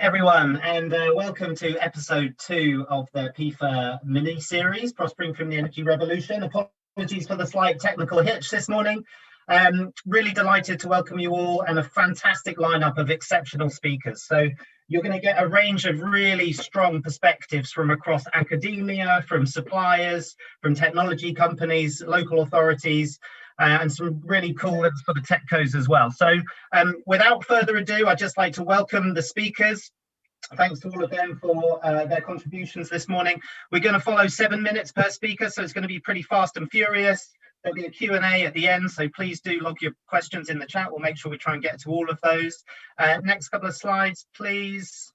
everyone, and welcome to episode 2 of the PFER mini-series, Prospering from the Energy Revolution. Apologies for the slight technical hitch this morning. Really delighted to welcome you all, and a fantastic lineup of exceptional speakers. So you're going to get a range of really strong perspectives from across academia, from suppliers, from technology companies, local authorities, and some really cool sort of techcos as well. So without further ado, I'd just like to welcome the speakers. Thanks to all of them for their contributions this morning. We're going to follow 7 minutes per speaker, so it's going to be pretty fast and furious. There'll be a Q&A at the end, so please do log your questions in the chat. We'll make sure we try and get to all of those. Next couple of slides, please.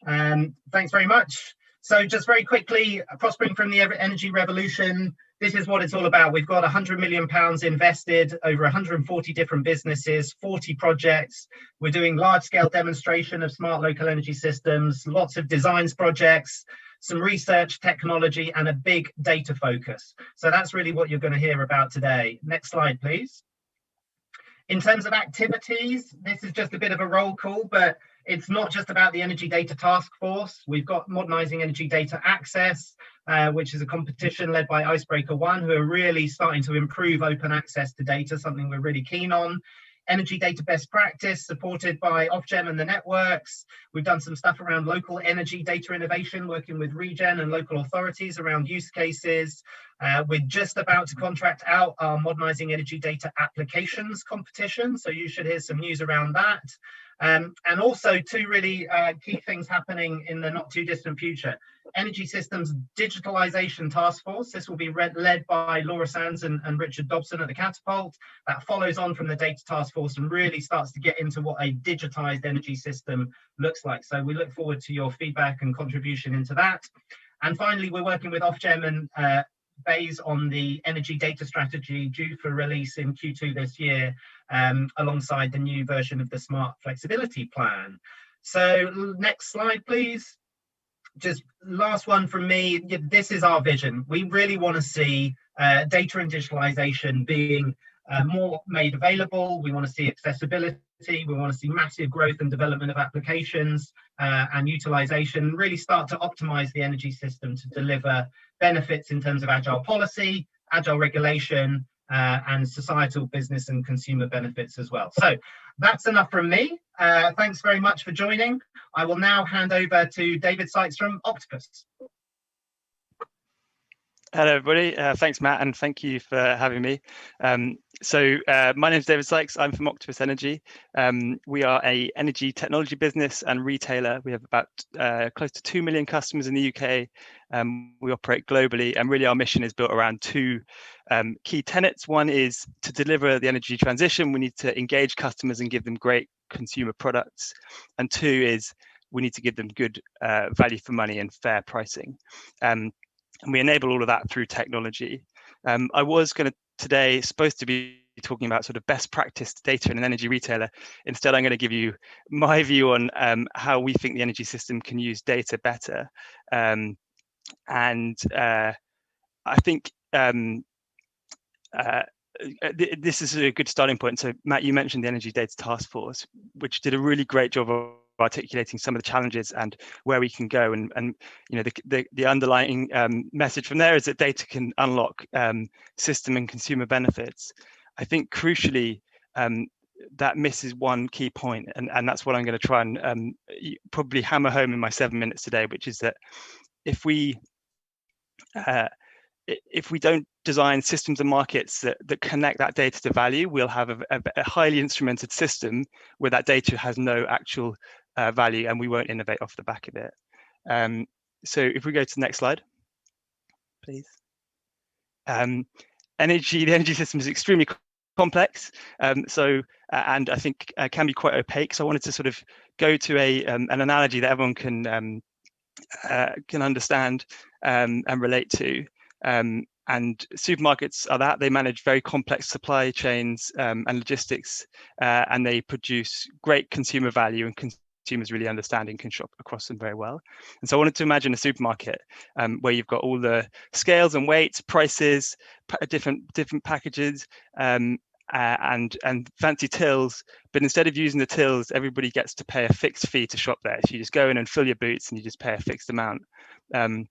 Thanks very much. So just very quickly, Prospering from the Energy Revolution, this is what it's all about. We've got £100 million invested, over 140 different businesses, 40 projects. We're doing large-scale demonstration of smart local energy systems, lots of designs projects, some research, technology, and a big data focus. So that's really what you're going to hear about today. Next slide, please. In terms of activities, this is just a bit of a roll call, but it's not just about the Energy Data Task Force. We've got Modernising Energy Data Access, which is a competition led by Icebreaker One, who are really starting to improve open access to data, something we're really keen on. Energy Data Best Practice, supported by Ofgem and the networks. We've done some stuff around local energy data innovation, working with Regen and local authorities around use cases. We're just about to contract out our Modernising Energy Data Applications competition, so you should hear some news around that. And also 2 really key things happening in the not too distant future. Energy Systems Digitalisation Task Force. This will be led by Laura Sands and Richard Dobson at the Catapult. That follows on from the Data Task Force and really starts to get into what a digitised energy system looks like. So we look forward to your feedback and contribution into that. And finally, we're working with Ofgem and BEIS on the energy data strategy due for release in Q2 this year, alongside the new version of the Smart Flexibility Plan. So next slide, please. Just last one from me. This is our vision. We really want to see data and digitalization being more made available. We want to see accessibility. We want to see massive growth and development of applications and utilization, really start to optimize the energy system to deliver benefits in terms of agile policy, agile regulation, and societal, business and consumer benefits as well. So that's enough from me. Thanks very much for joining. I will now hand over to David Sykes from Octopus. Hello, everybody. Thanks, Matt, and thank you for having me. My name is David Sykes. I'm from Octopus Energy. We are an energy technology business and retailer. We have about close to 2 million customers in the UK. We operate globally, and really our mission is built around 2 key tenets. One is to deliver the energy transition. We need to engage customers and give them great consumer products. And 2 is we need to give them good value for money and fair pricing. And we enable all of that through technology. I was supposed to be talking about sort of best practice data in an energy retailer. Instead, I'm going to give you my view on how we think the energy system can use data better. I think this is a good starting point. So, Matt, you mentioned the Energy Data Task Force, which did a really great job of articulating some of the challenges and where we can go, and you know, the underlying message from there is that data can unlock system and consumer benefits. I think crucially that misses one key point, and that's what I'm going to try and probably hammer home in my 7 minutes today, which is that if we don't design systems and markets that connect that data to value, we'll have a highly instrumented system where that data has no actual value, and we won't innovate off the back of it. So if we go to the next slide, please. The energy system is extremely complex, and I think can be quite opaque. So I wanted to sort of go to an analogy that everyone can understand and relate to. And supermarkets are that. They manage very complex supply chains and logistics, and they produce great consumer value, and consumers really understand and can shop across them very well. And so I wanted to imagine a supermarket where you've got all the scales and weights, prices, different packages, and fancy tills, but instead of using the tills, everybody gets to pay a fixed fee to shop there. So you just go in and fill your boots and you just pay a fixed amount. The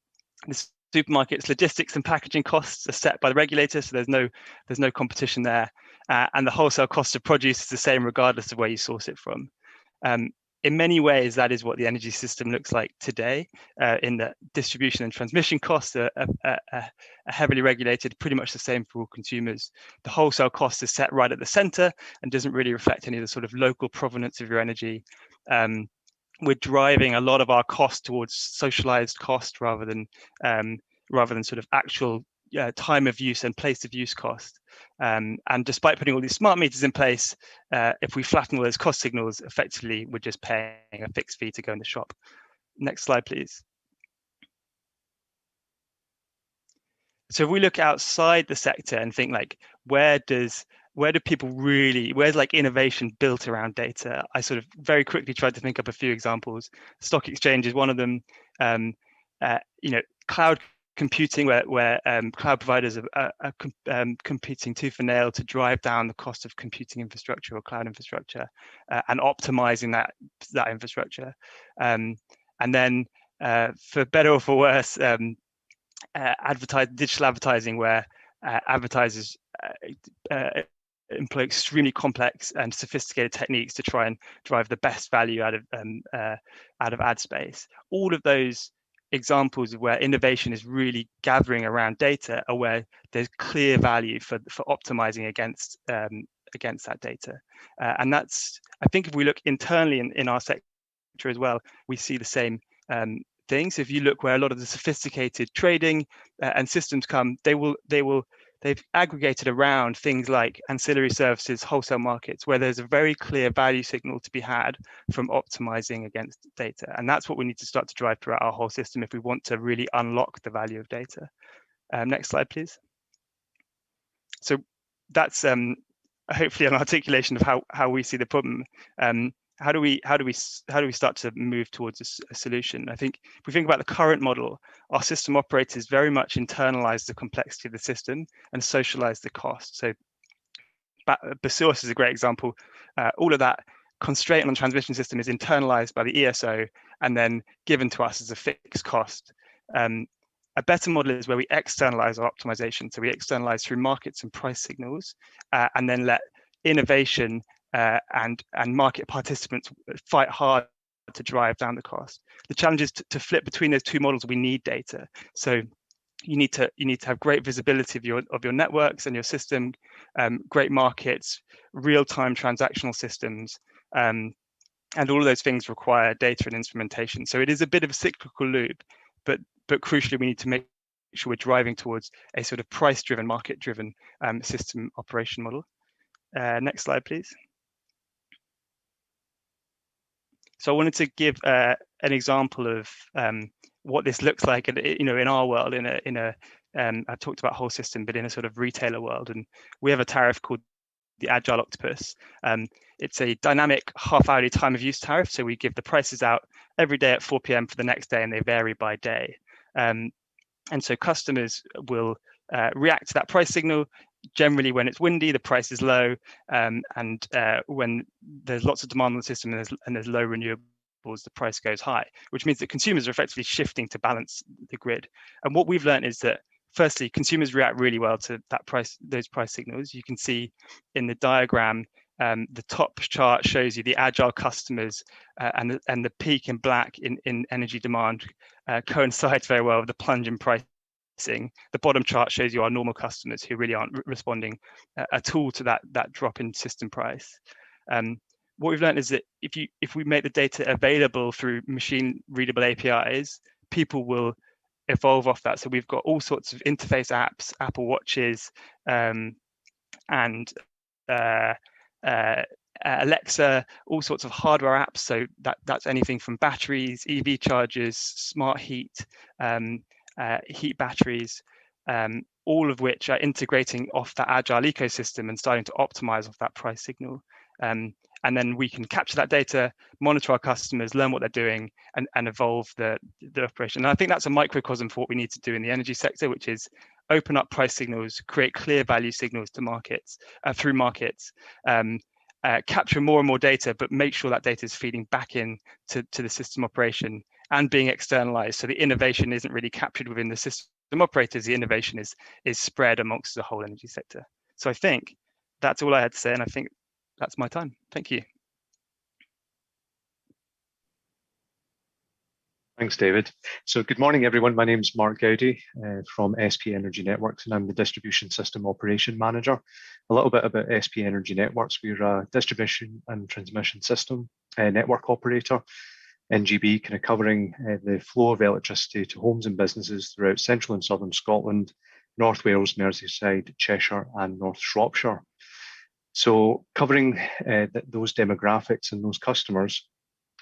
supermarket's logistics and packaging costs are set by the regulator, so there's no competition there, and the wholesale cost of produce is the same regardless of where you source it from. In many ways, that is what the energy system looks like today. In the distribution and transmission costs are heavily regulated, pretty much the same for all consumers. The wholesale cost is set right at the center and doesn't really reflect any of the sort of local provenance of your energy. We're driving a lot of our cost towards socialized cost rather than sort of actual time of use and place of use cost. And despite putting all these smart meters in place, if we flatten all those cost signals, effectively we're just paying a fixed fee to go in the shop. Next slide, please. So if we look outside the sector and think like, where do people really, where's like innovation built around data? I sort of very quickly tried to think up a few examples. Stock exchange is one of them. Cloud computing, where cloud providers are competing tooth and nail to drive down the cost of computing infrastructure or cloud infrastructure, and optimizing that infrastructure. And then for better or for worse, digital advertising, where advertisers employ extremely complex and sophisticated techniques to try and drive the best value out of ad space. All of those examples of where innovation is really gathering around data are where there's clear value for optimizing against that data. And that's, I think if we look internally in our sector as well, we see the same things. If you look where a lot of the sophisticated trading and systems come, they've aggregated around things like ancillary services, wholesale markets, where there's a very clear value signal to be had from optimizing against data. And that's what we need to start to drive throughout our whole system if we want to really unlock the value of data. Next slide, please. So that's hopefully an articulation of how we see the problem. How do we start to move towards a solution? I think if we think about the current model, our system operators very much internalize the complexity of the system and socialize the cost. So Basource is a great example. All of that constraint on the transmission system is internalized by the ESO and then given to us as a fixed cost. A better model is where we externalize our optimization. So we externalize through markets and price signals, and then let innovation and market participants fight hard to drive down the cost. The challenge is to flip between those two models. We need data. So you need to have great visibility of your networks and your system, great markets, real-time transactional systems, and all of those things require data and instrumentation. So it is a bit of a cyclical loop, but crucially, we need to make sure we're driving towards a sort of price-driven, market-driven system operation model. Next slide, please. So I wanted to give an example of what this looks like, in our world. I've talked about whole system, but in a sort of retailer world, and we have a tariff called the Agile Octopus. It's a dynamic half-hourly time of use tariff. So we give the prices out every day at 4 p.m. for the next day, and they vary by day. And so customers will react to that price signal. Generally, when it's windy, the price is low, and when there's lots of demand on the system and there's low renewables, the price goes high, which means that consumers are effectively shifting to balance the grid. And what we've learned is that, firstly, consumers react really well to those price signals. You can see in the diagram, the top chart shows you the agile customers, and the peak in black in energy demand coincides very well with the plunge in pricing. The bottom chart shows you our normal customers who really aren't responding at all to that drop in system price. What we've learned is that if we make the data available through machine readable APIs, people will evolve off that. So we've got all sorts of interface apps, Apple Watches, and Alexa, all sorts of hardware apps. So that's anything from batteries, EV chargers, smart heat, heat batteries, all of which are integrating off that agile ecosystem and starting to optimize off that price signal. And then we can capture that data, monitor our customers, learn what they're doing, and evolve the operation. And I think that's a microcosm for what we need to do in the energy sector, which is open up price signals, create clear value signals to markets, through markets, capture more and more data, but make sure that data is feeding back in to the system operation and being externalized. So the innovation isn't really captured within the system operators, the innovation is spread amongst the whole energy sector. So I think that's all I had to say, and I think that's my time. Thank you. Thanks, David. So good morning, everyone. My name is Mark Gowdy from SP Energy Networks, and I'm the Distribution System Operation Manager. A little bit about SP Energy Networks. We're a distribution and transmission system network operator, NGB, kind of covering the flow of electricity to homes and businesses throughout central and southern Scotland, North Wales, Merseyside, Cheshire, and North Shropshire. So covering those demographics and those customers,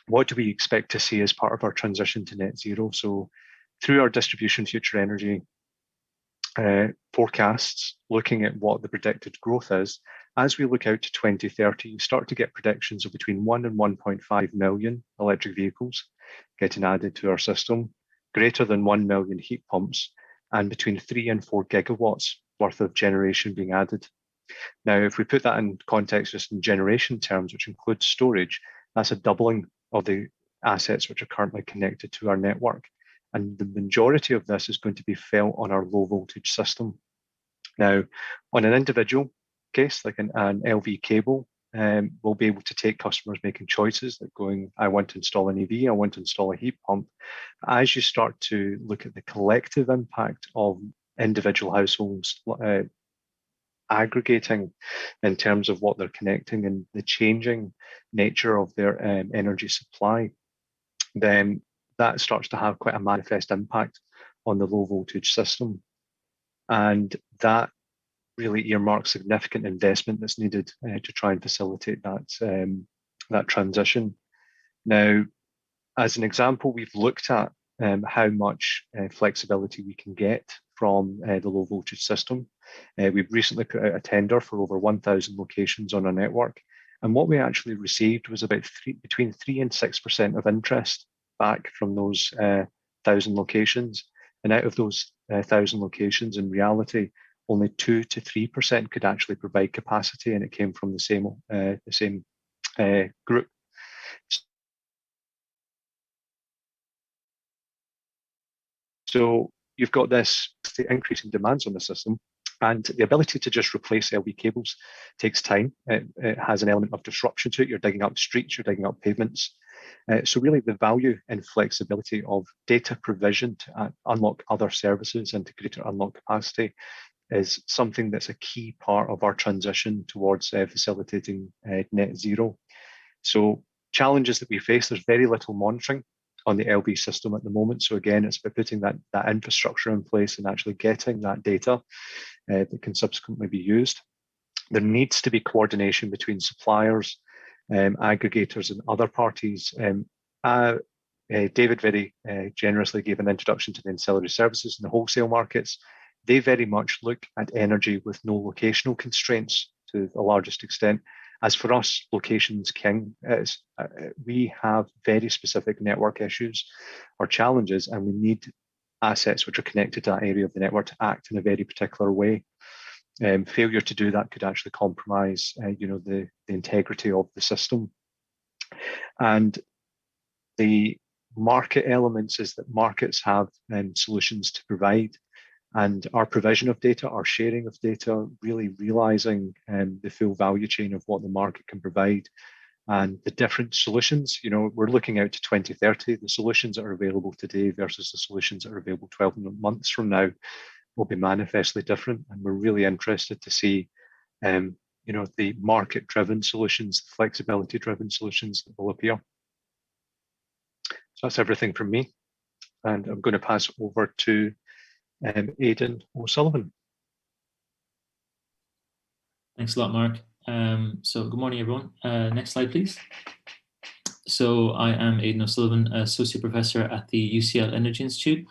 what do we expect to see as part of our transition to net zero? So through our distribution future energy forecasts, looking at what the predicted growth is, as we look out to 2030, you start to get predictions of between 1 and 1.5 million electric vehicles getting added to our system, greater than 1 million heat pumps, and between 3 and 4 gigawatts worth of generation being added. Now, if we put that in context just in generation terms, which includes storage, that's a doubling of the assets which are currently connected to our network. And the majority of this is going to be felt on our low voltage system. Now, on an individual case, like an LV cable, we'll be able to take customers making choices like going, I want to install an EV, I want to install a heat pump. As you start to look at the collective impact of individual households aggregating in terms of what they're connecting and the changing nature of their energy supply, then that starts to have quite a manifest impact on the low voltage system. And that really earmarks significant investment that's needed to try and facilitate that transition. Now, as an example, we've looked at how much flexibility we can get from the low voltage system. We've recently put out a tender for over 1,000 locations on our network. And what we actually received was about between 3 and 6% of interest back from those 1,000 locations. And out of those 1,000 locations, in reality, only 2 to 3% could actually provide capacity, and it came from the same group. So you've got this increasing demands on the system, and the ability to just replace LV cables takes time. It has an element of disruption to it. You're digging up streets, you're digging up pavements. So really the value and flexibility of data provision to unlock other services and to greater unlock capacity is something that's a key part of our transition towards facilitating net zero. So challenges that we face, there's very little monitoring on the LV system at the moment. So again, it's about putting that infrastructure in place and actually getting that data that can subsequently be used. There needs to be coordination between suppliers, aggregators and other parties. David very generously gave an introduction to the ancillary services and the wholesale markets. They very much look at energy with no locational constraints to the largest extent. As for us, location's king. We have very specific network issues or challenges, and we need assets which are connected to that area of the network to act in a very particular way. Failure to do that could actually compromise, the integrity of the system. And the market elements is that markets have solutions to provide. And our provision of data, our sharing of data, really realizing the full value chain of what the market can provide and the different solutions. We're looking out to 2030. The solutions that are available today versus the solutions that are available 12 months from now will be manifestly different. And we're really interested to see, the market-driven solutions, the flexibility-driven solutions that will appear. So that's everything from me. And I'm going to pass over to Aidan O'Sullivan. Thanks a lot, Mark. So good morning, everyone. Next slide, please. So I am Aidan O'Sullivan, Associate Professor at the UCL Energy Institute,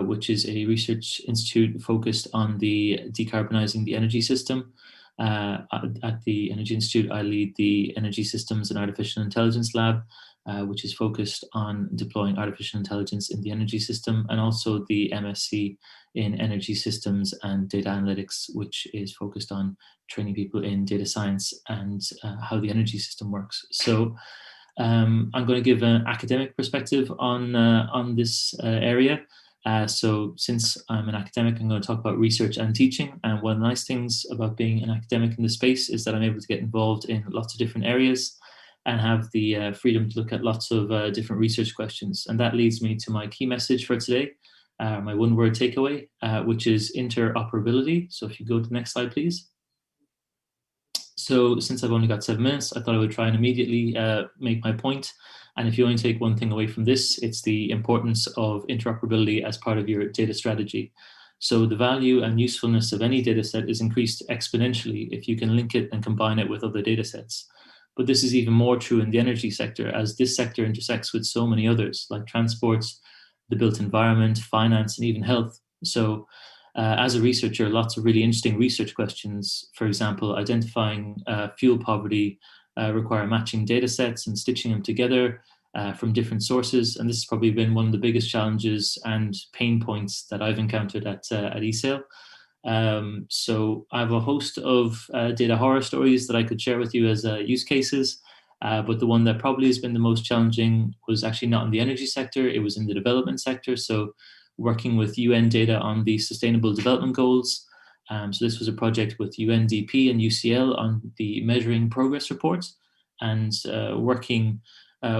which is a research institute focused on decarbonising the energy system. At the Energy Institute, I lead the Energy Systems and Artificial Intelligence Lab, which is focused on deploying artificial intelligence in the energy system, and also the MSc in energy systems and data analytics, which is focused on training people in data science and how the energy system works. So I'm going to give an academic perspective on this area. So since I'm an academic, I'm going to talk about research and teaching. And one of the nice things about being an academic in the space is that I'm able to get involved in lots of different areas and have the freedom to look at lots of different research questions. And that leads me to my key message for today, my one-word takeaway, which is interoperability. So if you go to the next slide, please. So since I've only got 7 minutes, I thought I would try and immediately make my point. And if you only take one thing away from this, it's the importance of interoperability as part of your data strategy. So the value and usefulness of any data set is increased exponentially if you can link it and combine it with other data sets. But this is even more true in the energy sector, as this sector intersects with so many others, like transports, the built environment, finance, and even health. So as a researcher, lots of really interesting research questions, for example, identifying fuel poverty, require matching data sets and stitching them together from different sources. And this has probably been one of the biggest challenges and pain points that I've encountered at ESAIL. So I have a host of data horror stories that I could share with you as use cases, but the one that probably has been the most challenging was actually not in the energy sector, it was in the development sector. So working with UN data on the Sustainable Development Goals. So this was a project with UNDP and UCL on the measuring progress reports, and working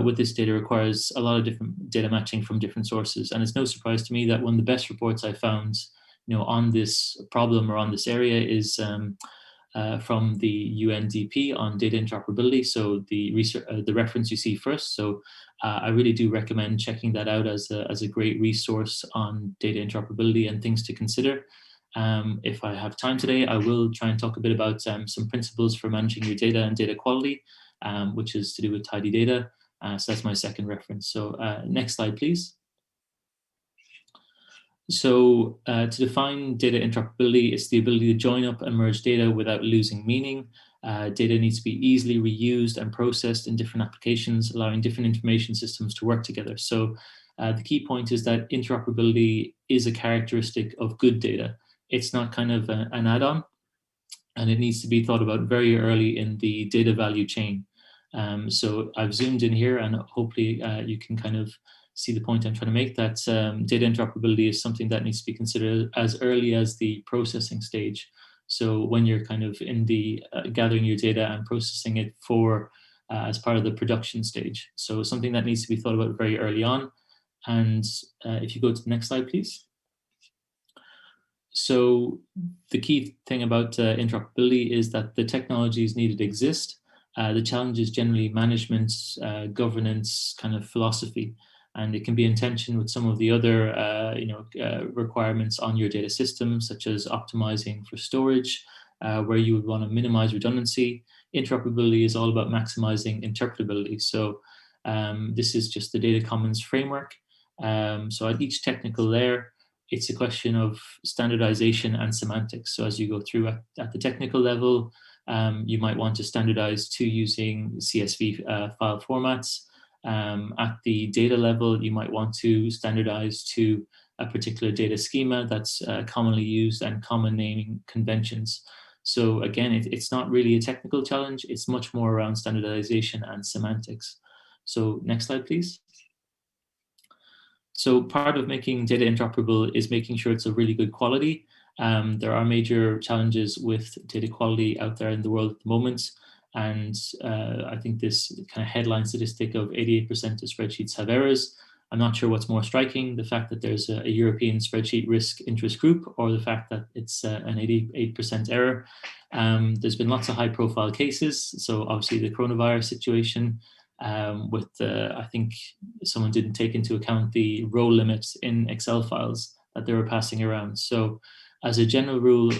with this data requires a lot of different data matching from different sources. And it's no surprise to me that one of the best reports I found on this problem or on this area is from the UNDP on data interoperability. So the research, the reference you see first. So I really do recommend checking that out as a great resource on data interoperability and things to consider. If I have time today, I will try and talk a bit about some principles for managing your data and data quality, which is to do with tidy data. So that's my second reference. So next slide, please. So to define data interoperability, it's the ability to join up and merge data without losing meaning. Data needs to be easily reused and processed in different applications, allowing different information systems to work together. So the key point is that interoperability is a characteristic of good data. It's not kind of an add-on, and it needs to be thought about very early in the data value chain. So I've zoomed in here, and hopefully you can kind of see the point I'm trying to make, that data interoperability is something that needs to be considered as early as the processing stage. So when you're kind of in the gathering your data and processing it for as part of the production stage. So something that needs to be thought about very early on. And if you go to the next slide, please. So the key thing about interoperability is that the technologies needed exist. The challenge is generally management, governance, kind of philosophy. And it can be in tension with some of the other requirements on your data system, such as optimizing for storage, where you would want to minimize redundancy. Interoperability is all about maximizing interpretability. So this is just the data commons framework. So at each technical layer, it's a question of standardization and semantics. So as you go through at the technical level, you might want to standardize to using CSV file formats. At the data level, you might want to standardize to a particular data schema that's commonly used and common naming conventions. So again, it's not really a technical challenge. It's much more around standardization and semantics. So next slide, please. So part of making data interoperable is making sure it's of really good quality. There are major challenges with data quality out there in the world at the moment. And I think this kind of headline statistic of 88% of spreadsheets have errors. I'm not sure what's more striking, the fact that there's a European spreadsheet risk interest group, or the fact that it's an 88% error. There's been lots of high profile cases. So obviously the coronavirus situation with, I think someone didn't take into account the row limits in Excel files that they were passing around. So as a general rule,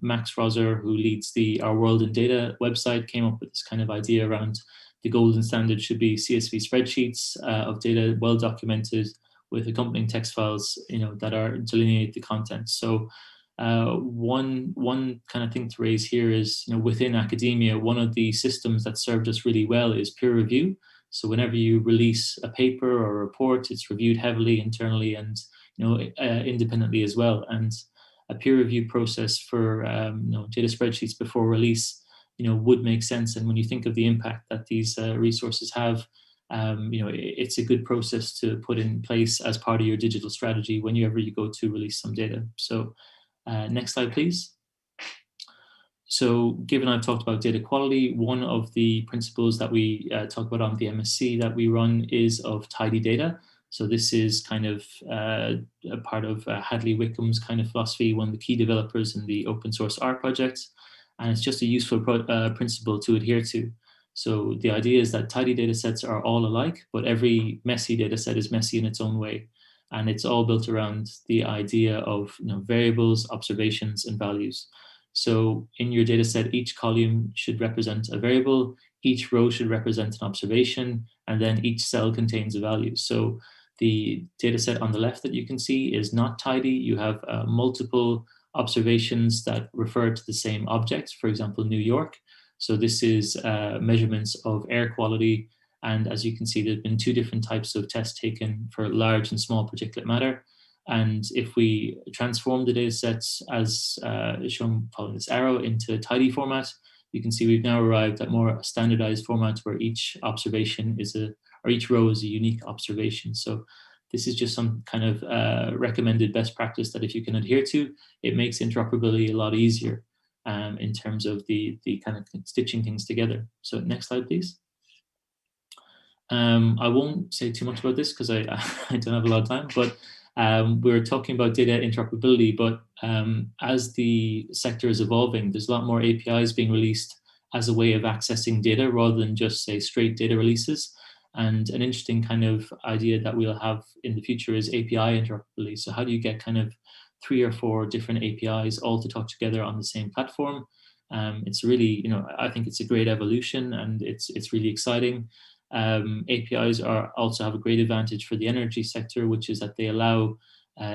Max Roser, who leads the Our World in Data website, came up with this kind of idea around the golden standard should be CSV spreadsheets of data well documented with accompanying text files, that are delineate the content. So one kind of thing to raise here is, within academia, one of the systems that served us really well is peer review. So whenever you release a paper or a report, it's reviewed heavily internally and independently as well. And a peer review process for data spreadsheets before release, would make sense. And when you think of the impact that these resources have, it's a good process to put in place as part of your digital strategy whenever you go to release some data. So next slide, please. So given I've talked about data quality, one of the principles that we talk about on the MSc that we run is of tidy data. So this is kind of a part of Hadley Wickham's kind of philosophy, one of the key developers in the open source R projects. And it's just a useful principle to adhere to. So the idea is that tidy data sets are all alike, but every messy data set is messy in its own way. And it's all built around the idea of variables, observations, and values. So in your data set, each column should represent a variable, each row should represent an observation, and then each cell contains a value. So the data set on the left that you can see is not tidy. You have multiple observations that refer to the same object, for example, New York. So this is measurements of air quality. And as you can see, there's been two different types of tests taken for large and small particulate matter. And if we transform the data sets as shown following this arrow into tidy format, you can see we've now arrived at more standardized format where each observation is or each row is a unique observation. So this is just some kind of recommended best practice that if you can adhere to, it makes interoperability a lot easier in terms of the kind of stitching things together. So next slide, please. I won't say too much about this because I don't have a lot of time, but we're talking about data interoperability, but as the sector is evolving, there's a lot more APIs being released as a way of accessing data rather than just say straight data releases. And an interesting kind of idea that we'll have in the future is API interoperability. So how do you get kind of 3 or 4 different APIs all to talk together on the same platform? It's really, I think it's a great evolution and it's really exciting. APIs also have a great advantage for the energy sector, which is that they allow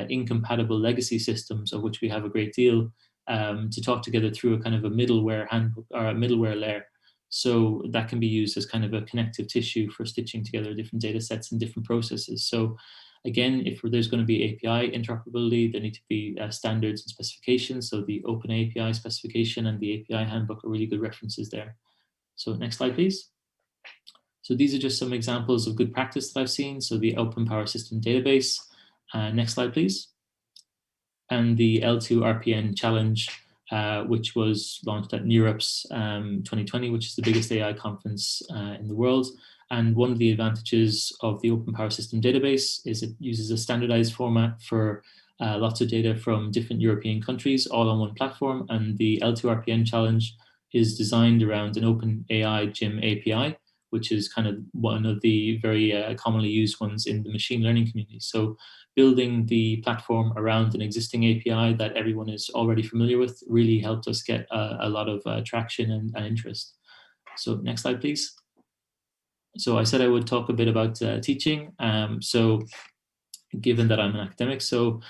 incompatible legacy systems, of which we have a great deal, to talk together through a kind of a middleware handbook or a middleware layer. So that can be used as kind of a connective tissue for stitching together different data sets and different processes. So again, if there's going to be API interoperability, there need to be standards and specifications. So the Open API specification and the API handbook are really good references there. So next slide, please. So these are just some examples of good practice that I've seen. So the Open Power System Database. Next slide, please. And the L2 RPN Challenge, which was launched at NeurIPS 2020, which is the biggest AI conference in the world. And one of the advantages of the Open Power System Database is it uses a standardized format for lots of data from different European countries, all on one platform. And the L2 RPN Challenge is designed around an Open AI GIM API, which is kind of one of the very commonly used ones in the machine learning community. So building the platform around an existing API that everyone is already familiar with really helped us get a lot of traction and interest. So next slide, please. So I said I would talk a bit about teaching. So given that I'm an academic, so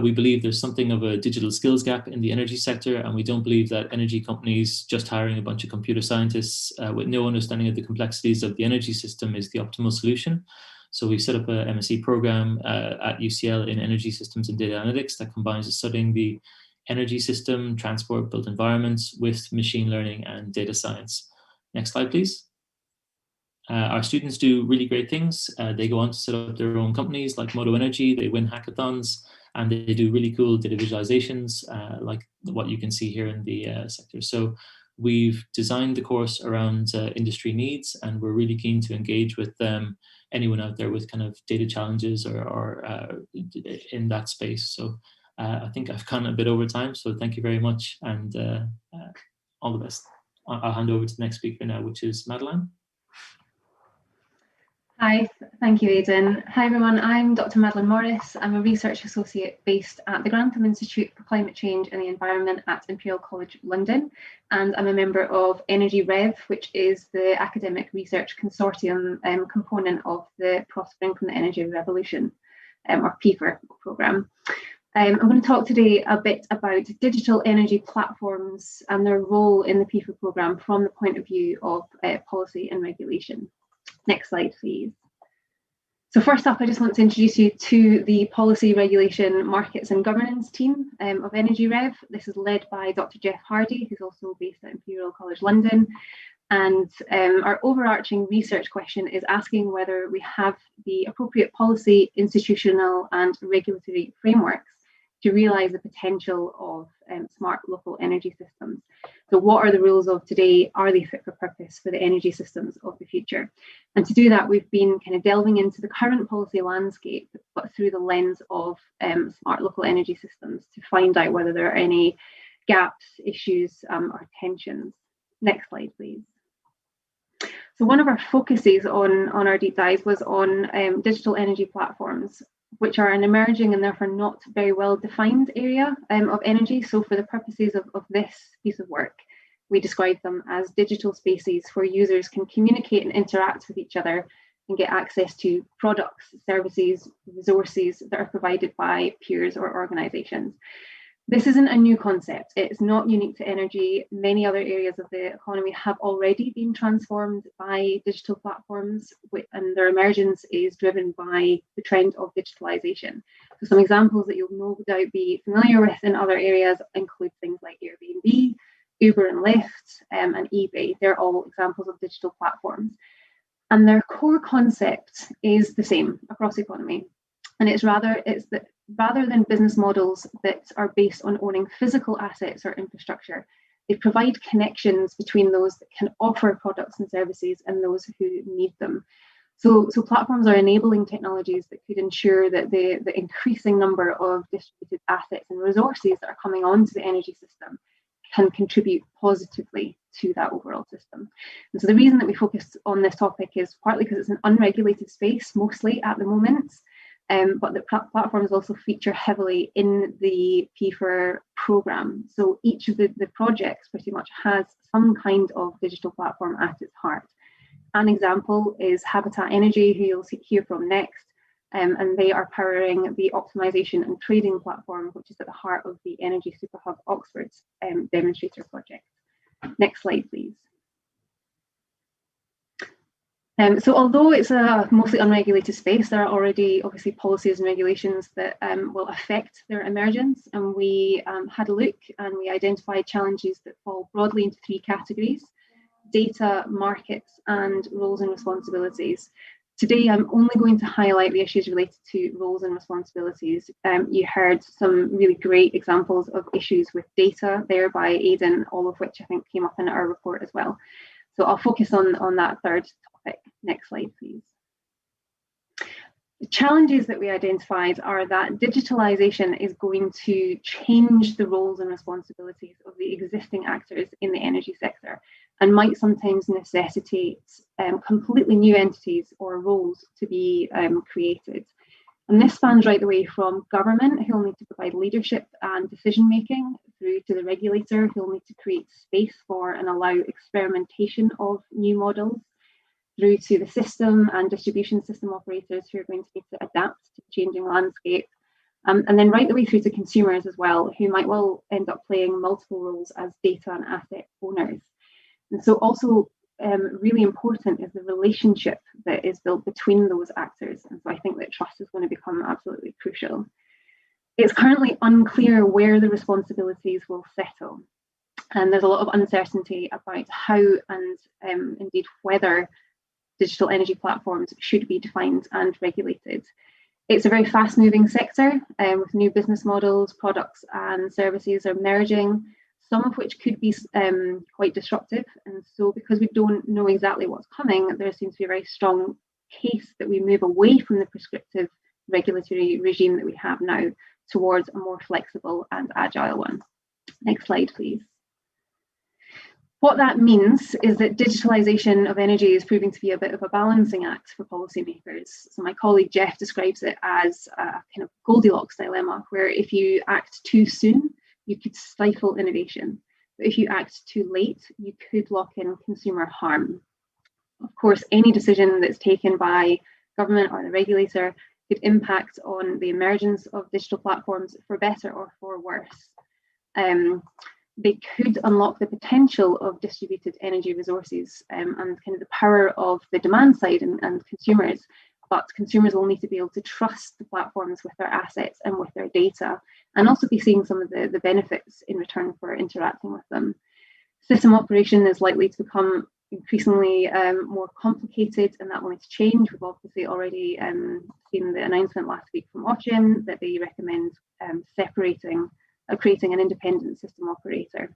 we believe there's something of a digital skills gap in the energy sector, and we don't believe that energy companies just hiring a bunch of computer scientists with no understanding of the complexities of the energy system is the optimal solution. So we set up a MSc program at UCL in energy systems and data analytics that combines studying the energy system, transport, built environments with machine learning and data science. Next slide, please. Our students do really great things. They go on to set up their own companies like Moto Energy, they win hackathons, and they do really cool data visualizations like what you can see here in the sector. So we've designed the course around industry needs, and we're really keen to engage with anyone out there with kind of data challenges or in that space. So I think I've gone a bit over time, so thank you very much, and all the best. I'll hand over to the next speaker now, which is Madeleine. Hi, thank you, Aidan. Hi everyone, I'm Dr. Madeleine Morris. I'm a research associate based at the Grantham Institute for Climate Change and the Environment at Imperial College London, and I'm a member of Energy Rev, which is the academic research consortium component of the Prospering from the Energy Revolution, or PFER programme. I'm going to talk today a bit about digital energy platforms and their role in the PFER programme from the point of view of policy and regulation. Next slide, please. So first up, I just want to introduce you to the Policy, Regulation, Markets and Governance team of Energy Rev. This is led by Dr. Jeff Hardy, who's also based at Imperial College London. And our overarching research question is asking whether we have the appropriate policy, institutional and regulatory frameworks to realise the potential of smart local energy systems. So what are the rules of today? Are they fit for purpose for the energy systems of the future? And to do that, we've been kind of delving into the current policy landscape, but through the lens of smart local energy systems to find out whether there are any gaps, issues or tensions. Next slide, please. So one of our focuses on our deep dive was on digital energy platforms, which are an emerging and therefore not very well defined area of energy. So for the purposes of this piece of work, we describe them as digital spaces where users can communicate and interact with each other and get access to products, services, resources that are provided by peers or organisations. This isn't a new concept. It's not unique to energy. Many other areas of the economy have already been transformed by digital platforms, and their emergence is driven by the trend of digitalisation. So some examples that you'll no doubt be familiar with in other areas include things like Airbnb, Uber and Lyft, and eBay. They're all examples of digital platforms. And their core concept is the same across the economy. And it's that rather than business models that are based on owning physical assets or infrastructure, they provide connections between those that can offer products and services and those who need them. So platforms are enabling technologies that could ensure that the increasing number of distributed assets and resources that are coming onto the energy system can contribute positively to that overall system. And so the reason that we focus on this topic is partly because it's an unregulated space, mostly at the moment. But the platforms also feature heavily in the PFER programme. So each of the projects pretty much has some kind of digital platform at its heart. An example is Habitat Energy, who you'll hear from next, and they are powering the optimisation and trading platform, which is at the heart of the Energy Superhub Oxford's demonstrator project. Next slide, please. So although it's a mostly unregulated space, there are already obviously policies and regulations that will affect their emergence. And we had a look and we identified challenges that fall broadly into three categories: data, markets, and roles and responsibilities. Today, I'm only going to highlight the issues related to roles and responsibilities. You heard some really great examples of issues with data there by Aidan, all of which I think came up in our report as well. So I'll focus on that third topic. Next slide, please. The challenges that we identified are that digitalisation is going to change the roles and responsibilities of the existing actors in the energy sector and might sometimes necessitate completely new entities or roles to be created. And this spans right the way from government, who will need to provide leadership and decision making, through to the regulator, who will need to create space for and allow experimentation of new models, through to the system and distribution system operators who are going to need to adapt to the changing landscape, and then right the way through to consumers as well, who might well end up playing multiple roles as data and asset owners. And so also really important is the relationship that is built between those actors. And so I think that trust is going to become absolutely crucial. It's currently unclear where the responsibilities will settle. And there's a lot of uncertainty about how and indeed whether digital energy platforms should be defined and regulated. It's a very fast-moving sector with new business models, products and services are emerging, some of which could be quite disruptive. And so because we don't know exactly what's coming, there seems to be a very strong case that we move away from the prescriptive regulatory regime that we have now towards a more flexible and agile one. Next slide, please. What that means is that digitalisation of energy is proving to be a bit of a balancing act for policymakers. So my colleague Jeff describes it as a kind of Goldilocks dilemma, where if you act too soon, you could stifle innovation. But if you act too late, you could lock in consumer harm. Of course, any decision that's taken by government or the regulator could impact on the emergence of digital platforms for better or for worse. they could unlock the potential of distributed energy resources and kind of the power of the demand side and consumers. But consumers will need to be able to trust the platforms with their assets and with their data, and also be seeing some of the benefits in return for interacting with them. System operation is likely to become increasingly more complicated, and that will need to change. We've obviously already seen the announcement last week from Ofgem that they recommend creating an independent system operator.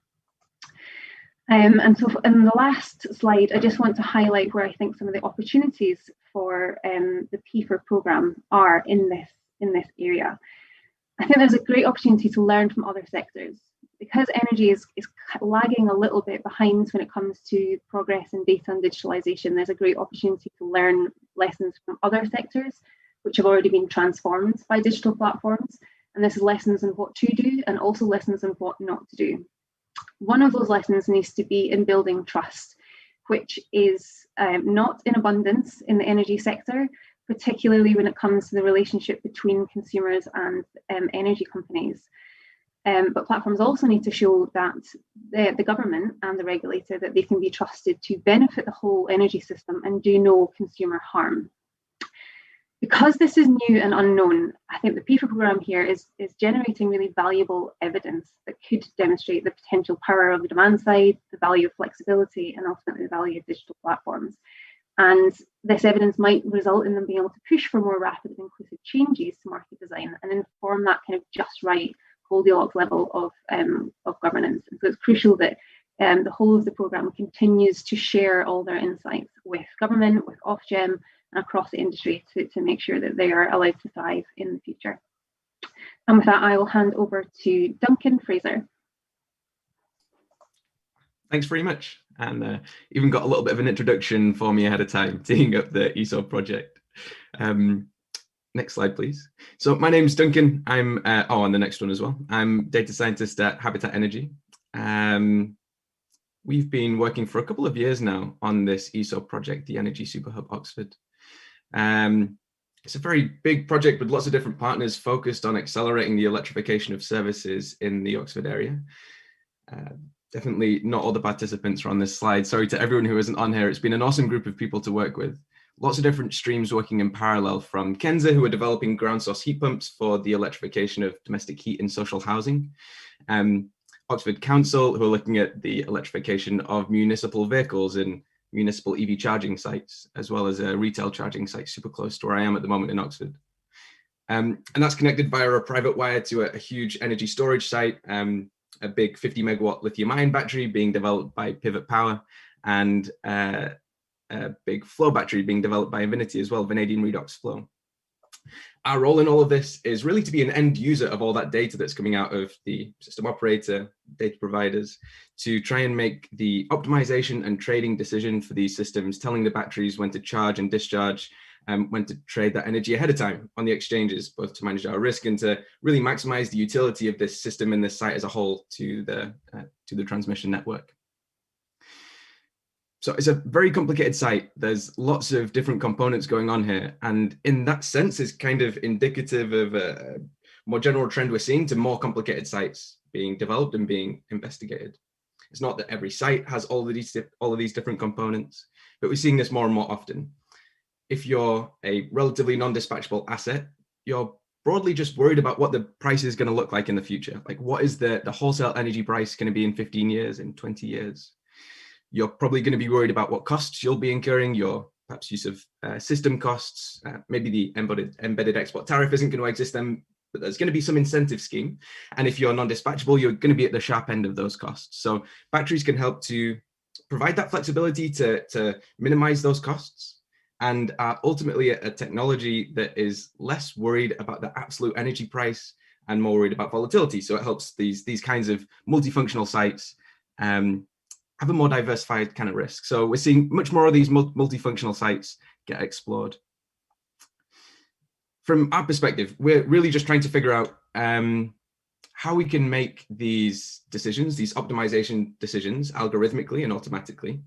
And so in the last slide, I just want to highlight where I think some of the opportunities for the PFER programme are in this area. I think there's a great opportunity to learn from other sectors. Because energy is lagging a little bit behind when it comes to progress in data and digitalisation, there's a great opportunity to learn lessons from other sectors which have already been transformed by digital platforms. And this is lessons on what to do and also lessons on what not to do. One of those lessons needs to be in building trust, which is not in abundance in the energy sector, particularly when it comes to the relationship between consumers and energy companies. But platforms also need to show that the government and the regulator that they can be trusted to benefit the whole energy system and do no consumer harm. Because this is new and unknown, I think the PFER programme here is generating really valuable evidence that could demonstrate the potential power of the demand side, the value of flexibility, and ultimately the value of digital platforms. And this evidence might result in them being able to push for more rapid and inclusive changes to market design and inform that kind of just right Goldilocks level of governance. And so it's crucial that the whole of the programme continues to share all their insights with government, with Ofgem, and across the industry to make sure that they are allowed to thrive in the future. And with that, I will hand over to Duncan Fraser. Thanks very much. And even got a little bit of an introduction for me ahead of time, teeing up the ESOL project. Next slide, please. So my name's Duncan. I'm, and the next one as well. I'm data scientist at Habitat Energy. We've been working for a couple of years now on this ESOL project, the Energy Superhub Oxford. It's a very big project with lots of different partners focused on accelerating the electrification of services in the Oxford area. Definitely not all the participants are on this slide. Sorry to everyone who isn't on here. It's been an awesome group of people to work with. Lots of different streams working in parallel, from Kenza, who are developing ground source heat pumps for the electrification of domestic heat in social housing. Oxford Council, who are looking at the electrification of municipal vehicles and municipal EV charging sites, as well as a retail charging site super close to where I am at the moment in Oxford. And that's connected via a private wire to a huge energy storage site, a big 50 megawatt lithium ion battery being developed by Pivot Power, and a big flow battery being developed by Invinity as well, vanadium redox flow. Our role in all of this is really to be an end user of all that data that's coming out of the system operator, data providers, to try and make the optimization and trading decision for these systems, telling the batteries when to charge and discharge, when to trade that energy ahead of time on the exchanges, both to manage our risk and to really maximize the utility of this system and this site as a whole to the transmission network. So it's a very complicated site. There's lots of different components going on here. And in that sense, it's kind of indicative of a more general trend we're seeing to more complicated sites being developed and being investigated. It's not that every site has all of these different components, but we're seeing this more and more often. If you're a relatively non-dispatchable asset, you're broadly just worried about what the price is going to look like in the future. Like, what is the wholesale energy price going to be in 15 years, in 20 years? You're probably going to be worried about what costs you'll be incurring, your perhaps use of system costs. Maybe the embedded export tariff isn't going to exist then, but there's going to be some incentive scheme. And if you're non-dispatchable, you're going to be at the sharp end of those costs. So batteries can help to provide that flexibility to minimize those costs, and are ultimately a technology that is less worried about the absolute energy price and more worried about volatility. So it helps these kinds of multifunctional sites have a more diversified kind of risk. So we're seeing much more of these multifunctional sites get explored. From our perspective, we're really just trying to figure out how we can make these decisions, these optimization decisions, algorithmically and automatically,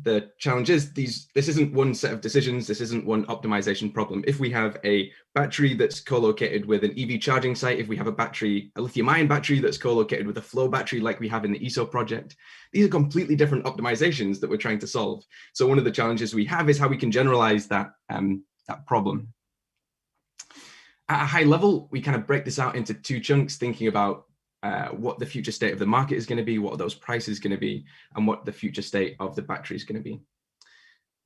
the challenge is this isn't one set of decisions, this isn't one optimization problem. If we have a battery that's co-located with an EV charging site, if we have a lithium-ion battery that's co-located with a flow battery like we have in the ESO project, these are completely different optimizations that we're trying to solve. So one of the challenges we have is how we can generalize that, that problem. At a high level, we kind of break this out into two chunks, thinking about what the future state of the market is going to be, what are those prices going to be, and what the future state of the battery is going to be.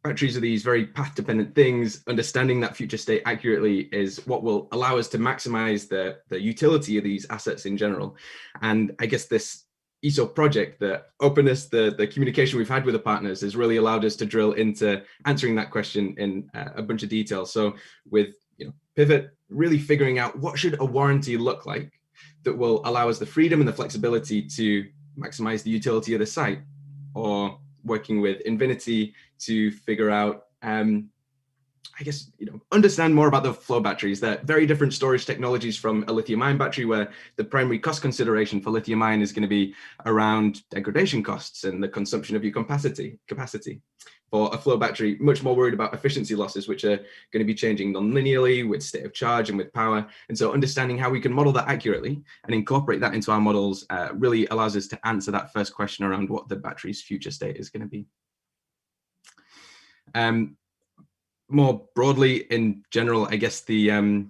Batteries are these very path-dependent things. Understanding that future state accurately is what will allow us to maximize the utility of these assets in general. And I guess this ESO project, the openness, the communication we've had with the partners has really allowed us to drill into answering that question in a bunch of detail. So with Pivot, really figuring out what should a warranty look like that will allow us the freedom and the flexibility to maximize the utility of the site, or working with Infinity to figure out, I guess, understand more about the flow batteries. They're very different storage technologies from a lithium-ion battery, where the primary cost consideration for lithium-ion is going to be around degradation costs and the consumption of your capacity. For a flow battery, much more worried about efficiency losses, which are going to be changing non-linearly with state of charge and with power. And so understanding how we can model that accurately and incorporate that into our models really allows us to answer that first question around what the battery's future state is going to be. More broadly, in general, I guess this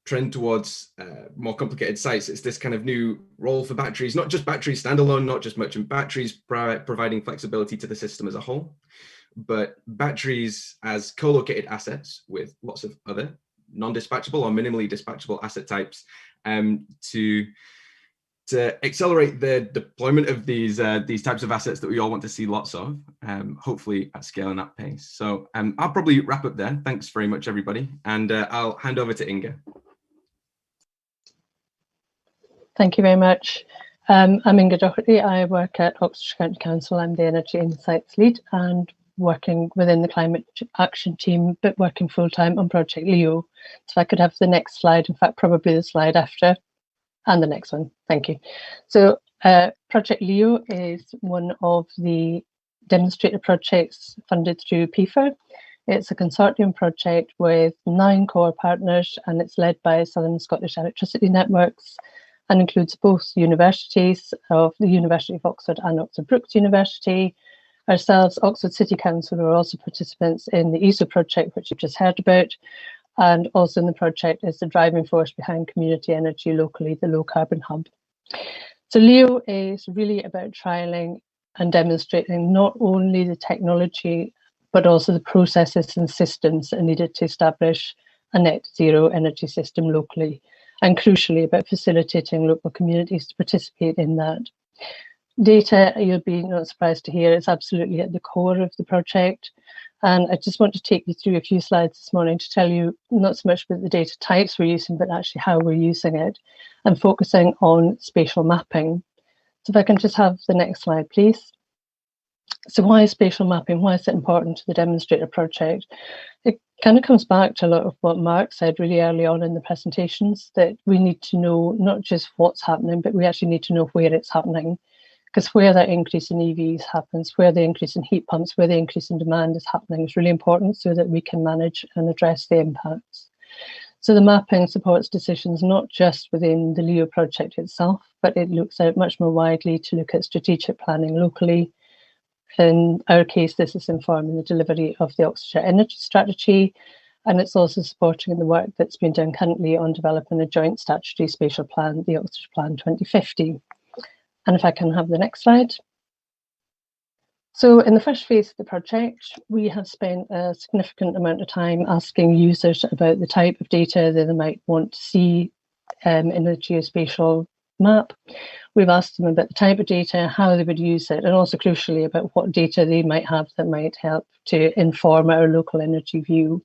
trend towards more complicated sites, it's this kind of new role for batteries, not just batteries standalone, not just merchant batteries providing flexibility to the system as a whole, but batteries as co-located assets with lots of other non-dispatchable or minimally dispatchable asset types to accelerate the deployment of these types of assets that we all want to see lots of, hopefully at scale and at pace. So I'll probably wrap up there. Thanks very much, everybody. And I'll hand over to Inga. Thank you very much. I'm Inga Doherty. I work at Oxfordshire County Council. I'm the Energy Insights Lead and working within the Climate Action Team, but working full-time on Project Leo. So if I could have the next slide, in fact, probably the slide after, and the next one. Thank you. So Project Leo is one of the demonstrator projects funded through PFER. It's a consortium project with 9 core partners, and it's led by Southern Scottish Electricity Networks, and includes both universities of the University of Oxford and Oxford Brookes University. Ourselves, Oxford City Council, are also participants in the ESO project, which you've just heard about. And also in the project is the driving force behind community energy locally, the low carbon hub. So Leo is really about trialling and demonstrating not only the technology, but also the processes and systems that are needed to establish a net zero energy system locally, and crucially about facilitating local communities to participate in that. Data, you'll be not surprised to hear, is absolutely at the core of the project. And I just want to take you through a few slides this morning to tell you not so much about the data types we're using, but actually how we're using it, and focusing on spatial mapping. So if I can just have the next slide, please. So why is spatial mapping? Why is it important to the demonstrator project? It kind of comes back to a lot of what Mark said really early on in the presentations, that we need to know not just what's happening, but we actually need to know where it's happening. Because where that increase in EVs happens, where the increase in heat pumps, where the increase in demand is happening is really important so that we can manage and address the impacts. So the mapping supports decisions not just within the Leo project itself, but it looks out much more widely to look at strategic planning locally. In our case, this is informing the delivery of the Oxfordshire Energy Strategy, and it's also supporting the work that's been done currently on developing a joint statutory spatial plan, the Oxfordshire Plan 2050. And if I can have the next slide. So in the first phase of the project, we have spent a significant amount of time asking users about the type of data that they might want to see in a geospatial map. We've asked them about the type of data, how they would use it, and also crucially about what data they might have that might help to inform our local energy view.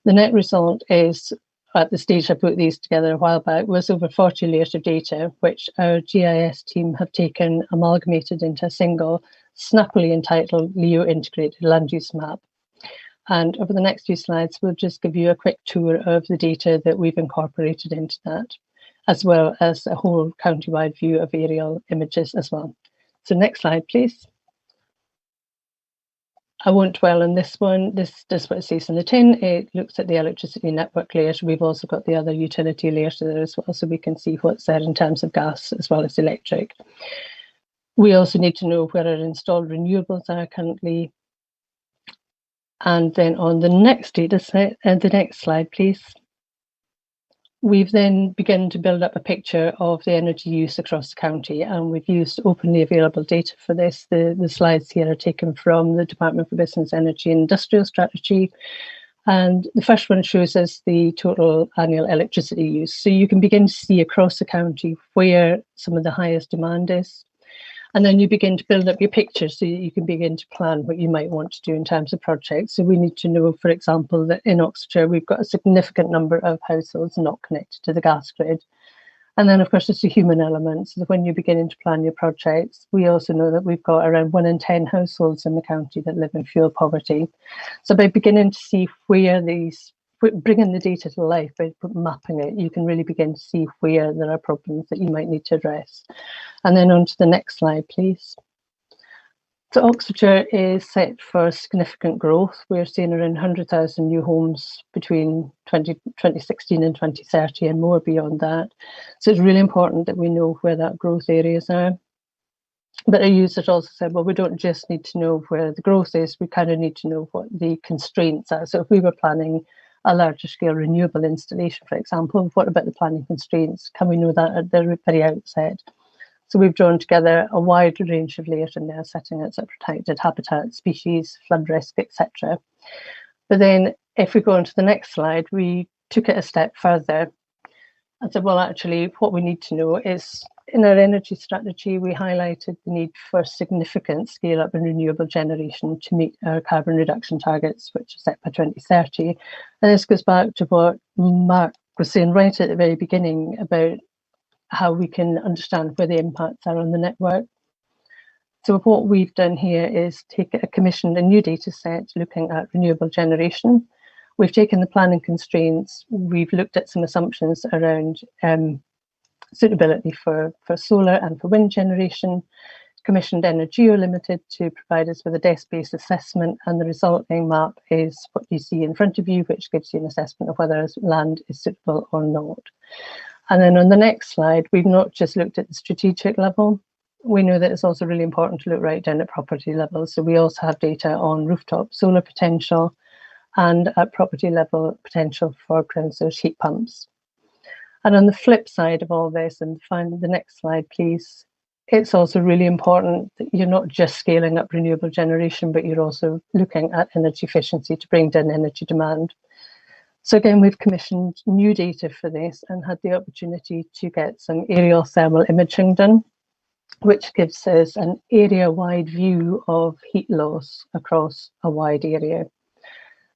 The net result is, at the stage I put these together a while back, was over 40 layers of data, which our GIS team have taken, amalgamated into a single, snappily entitled Leo Integrated Land Use Map. And over the next few slides, we'll just give you a quick tour of the data that we've incorporated into that, as well as a whole county-wide view of aerial images as well. So next slide, please. I won't dwell on this one. This does what it says in the tin. It looks at the electricity network layers. We've also got the other utility layers there as well, so we can see what's there in terms of gas as well as electric. We also need to know where our installed renewables are currently. And then on the next data set, the next slide, please. We've then begun to build up a picture of the energy use across the county, and we've used openly available data for this. The slides here are taken from the Department for Business, Energy and Industrial Strategy. And the first one shows us the total annual electricity use. So you can begin to see across the county where some of the highest demand is. And then you begin to build up your picture so you can begin to plan what you might want to do in terms of projects. So we need to know, for example, that in Oxfordshire, we've got a significant number of households not connected to the gas grid. And then, of course, there's the human element. So when you're beginning to plan your projects, we also know that we've got around 1 in 10 households in the county that live in fuel poverty. So by beginning to see where bringing the data to life, by mapping it, you can really begin to see where there are problems that you might need to address. And then on to the next slide, please. So Oxfordshire is set for significant growth. We're seeing around 100,000 new homes between 2016 and 2030 and more beyond that. So it's really important that we know where that growth areas are. But our users also said, well, we don't just need to know where the growth is, we kind of need to know what the constraints are. So if we were planning a larger scale renewable installation, for example, what about the planning constraints? Can we know that at the very outset? So we've drawn together a wide range of layers in there, setting out protected habitat, species, flood risk, etc. But then if we go on to the next slide, we took it a step further and said, well, actually, what we need to know is in our energy strategy, we highlighted the need for significant scale up in renewable generation to meet our carbon reduction targets, which are set by 2030. And this goes back to what Mark was saying right at the very beginning about how we can understand where the impacts are on the network. So what we've done here is commissioned a new data set looking at renewable generation. We've taken the planning constraints, we've looked at some assumptions around suitability for solar and for wind generation, commissioned Energeo Limited to provide us with a desk-based assessment, and the resulting map is what you see in front of you, which gives you an assessment of whether land is suitable or not. And then on the next slide, we've not just looked at the strategic level. We know that it's also really important to look right down at property level. So we also have data on rooftop solar potential and at property level potential for ground source heat pumps. And on the flip side of all this, and find the next slide, please, it's also really important that you're not just scaling up renewable generation, but you're also looking at energy efficiency to bring down energy demand. So again, we've commissioned new data for this and had the opportunity to get some aerial thermal imaging done, which gives us an area-wide view of heat loss across a wide area.